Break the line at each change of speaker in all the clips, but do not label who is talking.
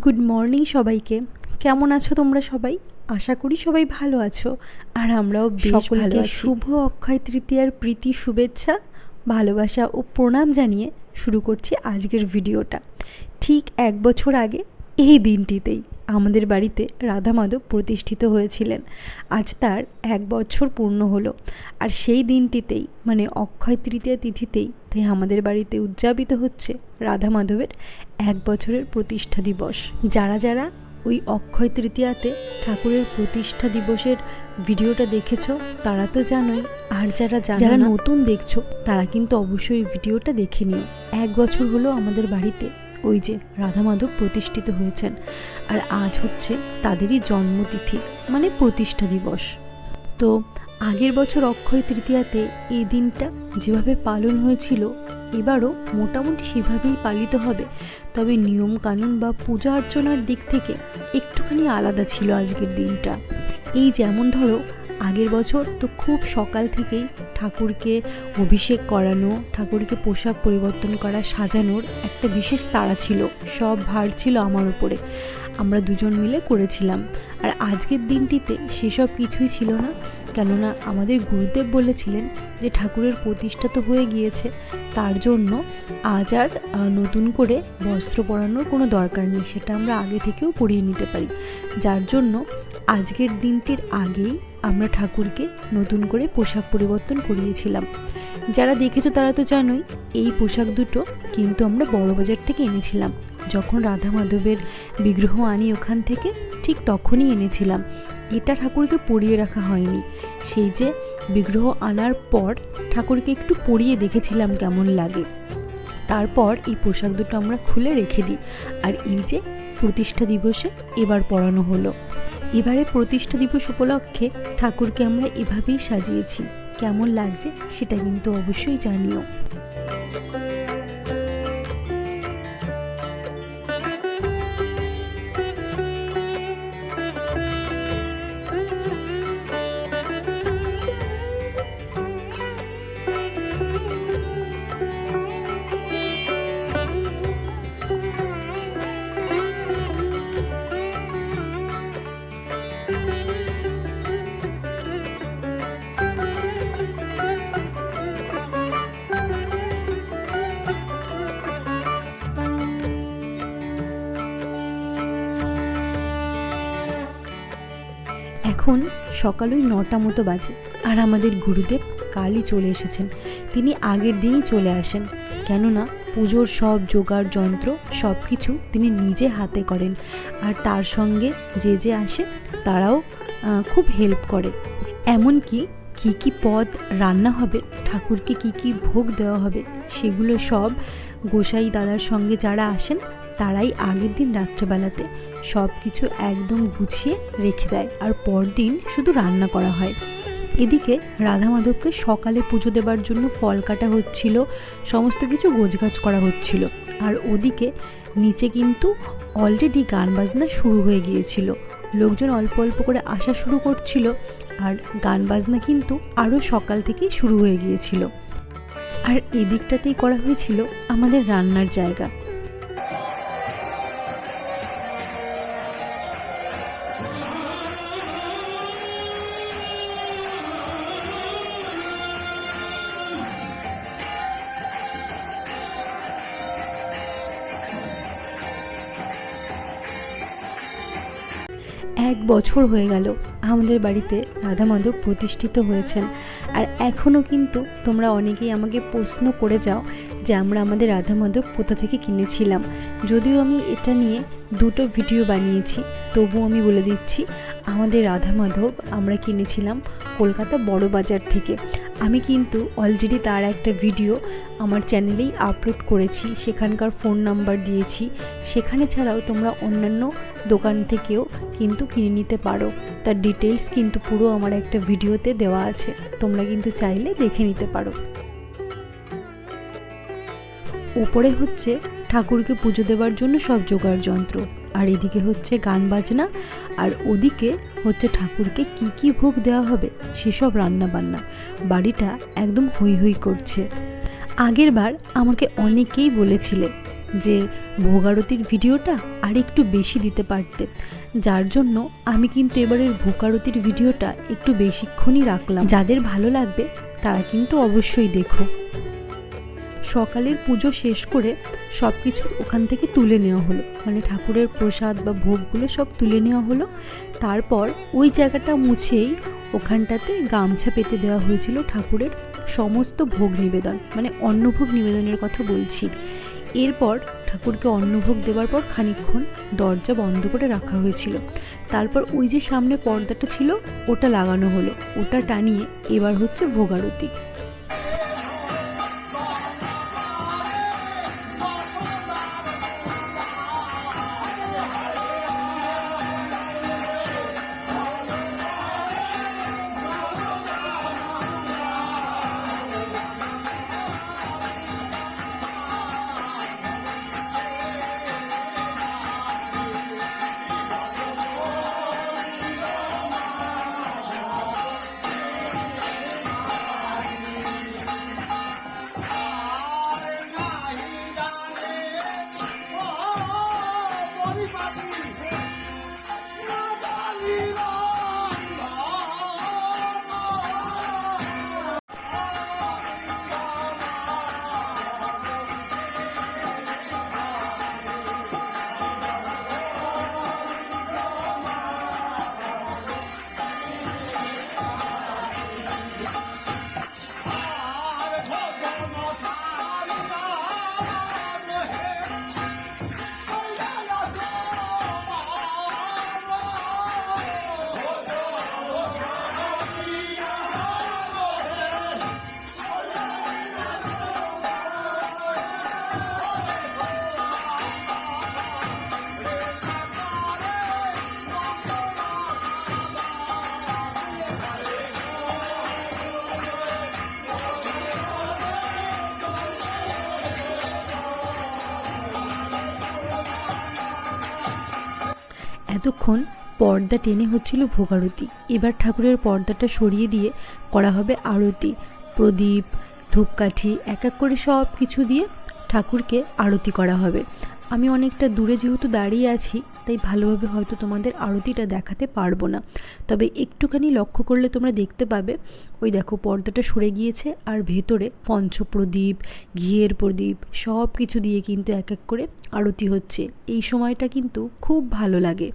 Good morning সবাইকে। কেমন আছো তোমরা সবাই? আশা করি সবাই ভালো আছো, আর আমরাও বেশ ভালো আছি। শুভ অক্ষয় তৃতীয়ার প্রীতি শুভেচ্ছা, ভালোবাসা ও প্রণাম জানিয়ে শুরু করছি আজকের ভিডিওটা। ঠিক 1 বছর আগে এই দিনটিতেই আমাদের বাড়িতে রাধা মাধব প্রতিষ্ঠিত হয়েছিলেন। আজ তার 1 বছর পূর্ণ হলো, আর সেই দিনটিতেই মানে অক্ষয় তৃতীয়া তিথিতেই তাই আমাদের বাড়িতে উদযাপিত হচ্ছে রাধা মাধবের 1 বছরের প্রতিষ্ঠা দিবস। যারা যারা ওই অক্ষয় তৃতীয়াতে ঠাকুরের প্রতিষ্ঠা দিবসের ভিডিওটা দেখেছো তারা তো জানোই, আর যারা নতুন দেখছো তারা কিন্তু অবশ্যই ভিডিওটা দেখে নিও। 1 বছর হলো আমাদের বাড়িতে ওই যে রাধা মাধব প্রতিষ্ঠিত হয়েছেন, আর আজ হচ্ছে তাদেরই জন্মতিথি মানে প্রতিষ্ঠা দিবস। তো আগের বছর অক্ষয় তৃতীয়াতে এই দিনটা যেভাবে পালন হয়েছিল এবারও মোটামুটি সেভাবেই পালিত হবে, তবে নিয়ম কানুন বা পূজা অর্চনার দিক থেকে একটুখানি আলাদা ছিল আজকের দিনটা। এই যেমন ধরো আগের বছর তো খুব সকাল থেকেই ঠাকুরকে অভিষেক করানো, ঠাকুরকে পোশাক পরিবর্তন করা, সাজানোর একটা বিশেষ তাড়া ছিল, সব ভার ছিল আমার উপরে, আমরা দুজন মিলে করেছিলাম। আর আজকের দিনটিতে সেসব কিছুই ছিল না, কেননা আমাদের গুরুদেব বলেছিলেন যে ঠাকুরের প্রতিষ্ঠা তো হয়ে গিয়েছে, তার জন্য আজ আর নতুন করে বস্ত্র পরানোর কোনো দরকার নেই, সেটা আমরা আগে থেকেও পরিয়ে নিতে পারি। যার জন্য আজকের দিনটির আগেই আমরা ঠাকুরকে নতুন করে পোশাক পরিবর্তন করিয়েছিলাম। যারা দেখেছো তারা তো জানোই, এই পোশাক দুটো কিন্তু আমরা বড়বাজার থেকে এনেছিলাম। যখন রাধা মাধবের বিগ্রহ আনি ওখান থেকে ঠিক তখনই এনেছিলাম। এটা ঠাকুরকে পরিয়ে রাখা হয়নি, সেই যে বিগ্রহ আনার পর ঠাকুরকে একটু পরিয়ে দেখেছিলাম কেমন লাগে, তারপর এই পোশাক দুটো আমরা খুলে রেখে দিই। আর এই যে প্রতিষ্ঠা দিবসে এবার পরানো হলো। এবারে প্রতিষ্ঠা দিবস উপলক্ষে ঠাকুরকে আমরা এভাবেই সাজিয়েছি। কেমন লাগছে সেটা কিন্তু অবশ্যই জানিও। এখন সকাল ওই 9টা মতো বাজে, আর আমাদের গুরুদেব কালই চলে এসেছেন। তিনি আগের দিনই চলে আসেন, কেননা পুজোর সব জোগাড় যন্ত্র সব কিছু তিনি নিজে হাতে করেন, আর তার সঙ্গে যে যে আসে তারাও খুব হেল্প করে। এমনকি কী কী পদ রান্না হবে, ঠাকুরকে কী কী ভোগ দেওয়া হবে, সেগুলো সব গোসাই দাদার সঙ্গে যারা আসেন তারাই আগের দিন রাত্রেবেলাতে সব কিছু একদম গুছিয়ে রেখে দেয়, আর পরদিন শুধু রান্না করা হয়। এদিকে রাধা মাধবকে সকালে পুজো দেবার জন্য ফল কাটা হচ্ছিল, সমস্ত কিছু গোছগাছ করা হচ্ছিল, আর ওদিকে নিচে কিন্তু অলরেডি গান বাজনা শুরু হয়ে গিয়েছিল। লোকজন অল্প অল্প করে আসা শুরু করছিল, আর গান বাজনা কিন্তু আরও সকাল থেকেই শুরু হয়ে গিয়েছিল। আর এদিকটাতেই করা হয়েছিল আমাদের রান্নার জায়গা। এক বছর হয়ে গেল আমাদের বাড়িতে রাধা মাধব প্রতিষ্ঠিত হয়েছেন, আর এখনও কিন্তু তোমরা অনেকেই আমাকে প্রশ্ন করে যাও যে আমরা আমাদের রাধা মাধব কোথা থেকে কিনেছিলাম। যদিও আমি এটা নিয়ে 2টো ভিডিও বানিয়েছি, তবুও আমি বলে দিচ্ছি, আমাদের রাধা মাধব আমরা কিনেছিলাম কলকাতা বড় বাজার থেকে। আমি কিন্তু অলরেডি তার একটা ভিডিও আমার চ্যানেলেই আপলোড করেছি, সেখানকার ফোন নাম্বার দিয়েছি। সেখানে ছাড়াও তোমরা অন্যান্য দোকান থেকেও কিন্তু কিনে নিতে পারো, তার ডিটেলস কিন্তু পুরো আমার একটা ভিডিওতে দেওয়া আছে, তোমরা কিন্তু চাইলে দেখে নিতে পারো। উপরে হচ্ছে ঠাকুরকে পুজো দেওয়ার জন্য সব জোগাড় যন্ত্র, আর এদিকে হচ্ছে গান বাজনা, আর ওদিকে হচ্ছে ঠাকুরকে কি কি ভোগ দেওয়া হবে সেসব রান্না বান্না। বাড়িটা একদম হই হই করছে। আগের বার আমাকে অনেকেই বলেছিলে যে ভোগ আরতির ভিডিওটা আর একটু বেশি দিতে পারতে, যার জন্য আমি কিন্তু এবারের ভোগ আরতির ভিডিওটা একটু বেশিক্ষণই রাখলাম। যাদের ভালো লাগবে তারা কিন্তু অবশ্যই দেখো। সকালের পুজো শেষ করে সব কিছু ওখান থেকে তুলে নেওয়া হলো, মানে ঠাকুরের প্রসাদ বা ভোগগুলো সব তুলে নেওয়া হলো। তারপর ওই জায়গাটা মুছেই ওখানটাতে গামছা পেতে দেওয়া হয়েছিল ঠাকুরের সমস্ত ভোগ নিবেদন, মানে অন্নভোগ নিবেদনের কথা বলছি। এরপর ঠাকুরকে অন্নভোগ দেওয়ার পর খানিকক্ষণ দরজা বন্ধ করে রাখা হয়েছিল। তারপর ওই যে সামনে পর্দাটা ছিল ওটা লাগানো হলো, ওটা টানিয়ে এবার হচ্ছে ভোগ আরতি। এতক্ষণ পর্দা টেনে হচ্ছিল ভোগ আরতি। এবার ঠাকুরের পর্দাটা সরিয়ে দিয়ে করা হবে আরতি। প্রদীপ, ধূপকাঠি এক এক করে সব কিছু দিয়ে ঠাকুরকে আরতি করা হবে। আমি অনেকটা দূরে যেহেতু দাঁড়িয়ে আছি তাই ভালোভাবে হয়তো তোমাদের আরতিটা দেখাতে পারবো না, তবে একটুখানি লক্ষ্য করলে তোমরা দেখতে পাবে। ওই দেখো পর্দাটা সরে গিয়েছে আর ভেতরে পঞ্চপ্রদীপ, ঘিয়ের প্রদীপ সব কিছু দিয়ে কিন্তু এক এক করে আরতি হচ্ছে। এই সময়টা কিন্তু খুব ভালো লাগে।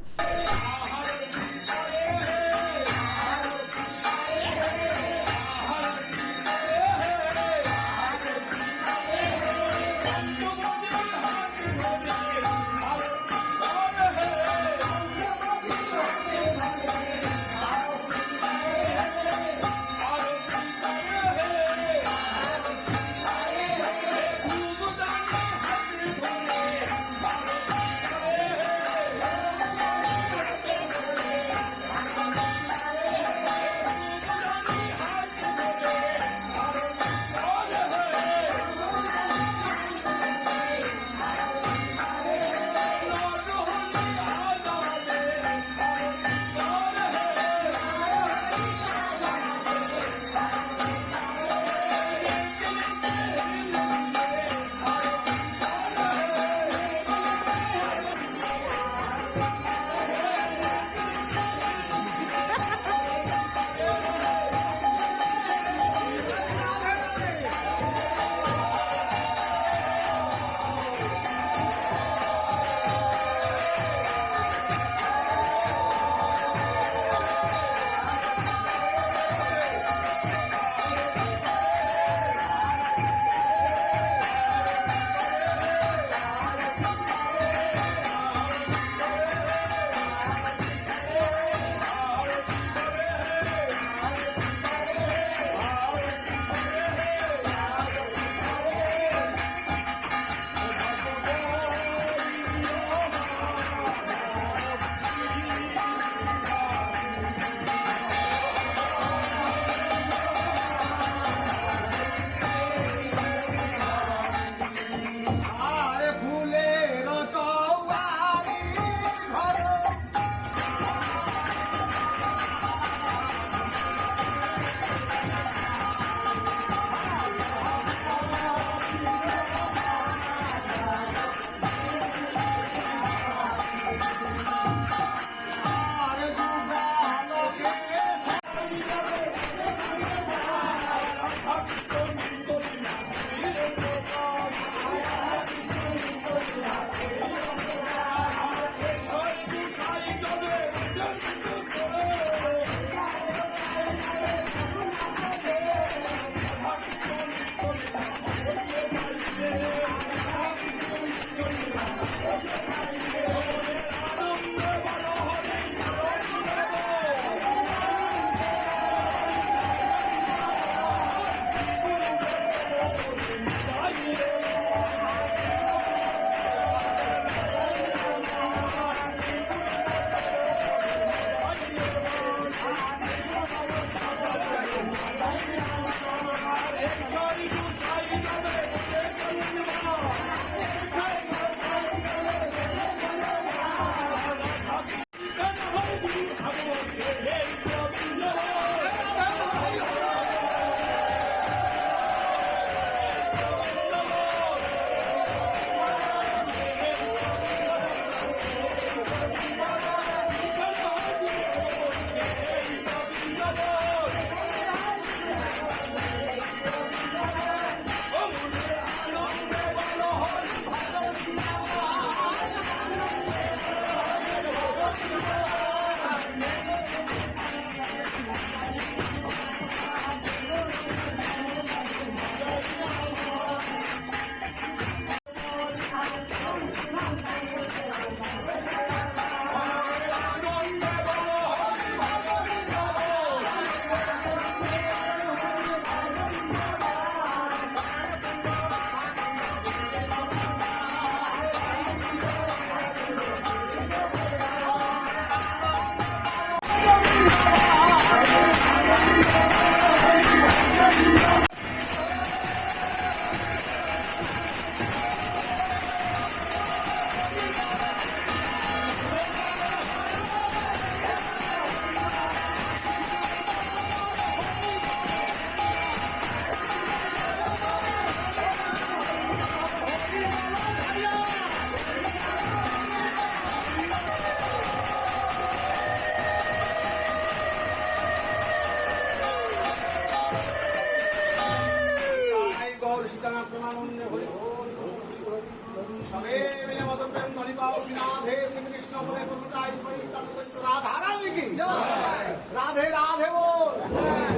राधे राधे बोल,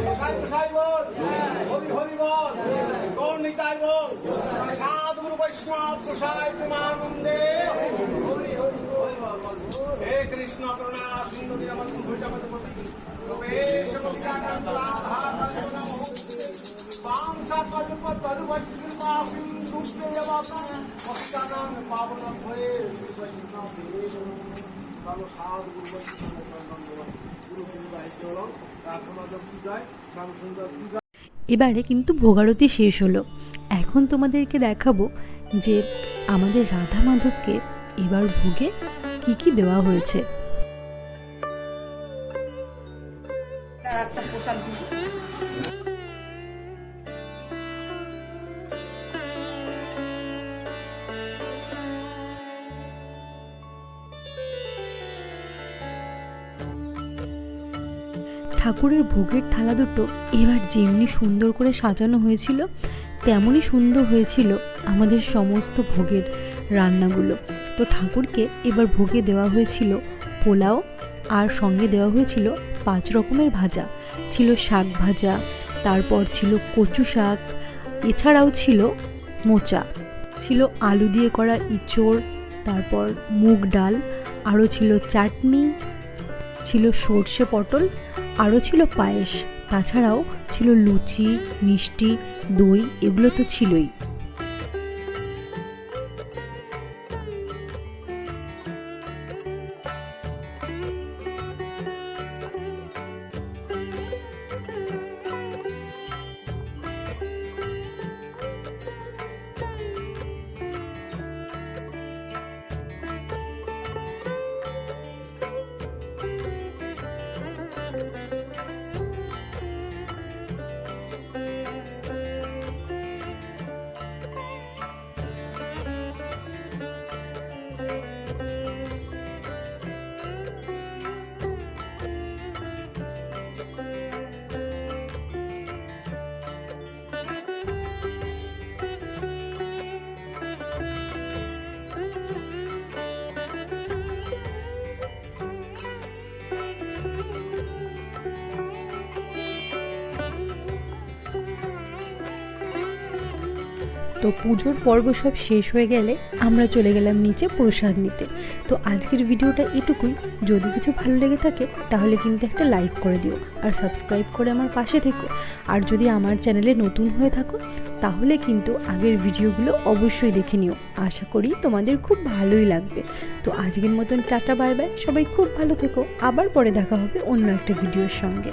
गोसाई गोसाई बोल, हरि हरि बोल, गौर निताई बोल, साधु गुरु वैष्णव गोसाई प्रेमानंदे हरि हरि बोल। हे कृष्ण करुणा सिंधु दीनबंधु जगतपति गोपेश गोपिकाकांत राधा कृष्ण मोहन वांछा कल्पतरु वैष्णवा सिंधु देवता भक्तानां पावन भये श्री वैष्णव देव ভালো সাধু গুরু বৈষ্ণব।
এবারে কিন্তু ভোগারতি শেষ হলো। এখন তোমাদেরকে দেখাবো যে আমাদের রাধা মাধবকে এবার ভোগে কি কি দেওয়া হয়েছে। ঠাকুরের ভোগের থালা দুটো এবার যেমনি সুন্দর করে সাজানো হয়েছিল তেমনই সুন্দর হয়েছিল আমাদের সমস্ত ভোগের রান্নাগুলো। তো ঠাকুরকে এবার ভোগে দেওয়া হয়েছিল পোলাও, আর সঙ্গে দেওয়া হয়েছিল 5 রকমের ভাজা। ছিল শাক ভাজা, তারপর ছিল কচু শাক, এছাড়াও ছিল মোচা, ছিল আলু দিয়ে করা ইঁচড়, তারপর মুগ ডাল, আরও ছিল চাটনি, ছিল সর্ষে পটল, আরও ছিল পায়েস। তাছাড়াও ছিল লুচি, মিষ্টি, দই, এগুলো তো ছিলই। তো পুজোর পর্ব সব শেষ হয়ে গেলে আমরা চলে গেলাম নিচে প্রসাদ নিতে। তো আজকের ভিডিওটা এটুকুই। যদি কিছু ভালো লেগে থাকে তাহলে কিন্তু একটা লাইক করে দিও আর সাবস্ক্রাইব করে আমার পাশে থেকো। আর যদি আমার চ্যানেলে নতুন হয়ে থাকো তাহলে কিন্তু আগের ভিডিওগুলো অবশ্যই দেখে নিও। আশা করি তোমাদের খুব ভালোই লাগবে। তো আজকের মতন টাটা বাই বাই, সবাই খুব ভালো থেকো। আবার পরে দেখা হবে অন্য একটা ভিডিওর সঙ্গে।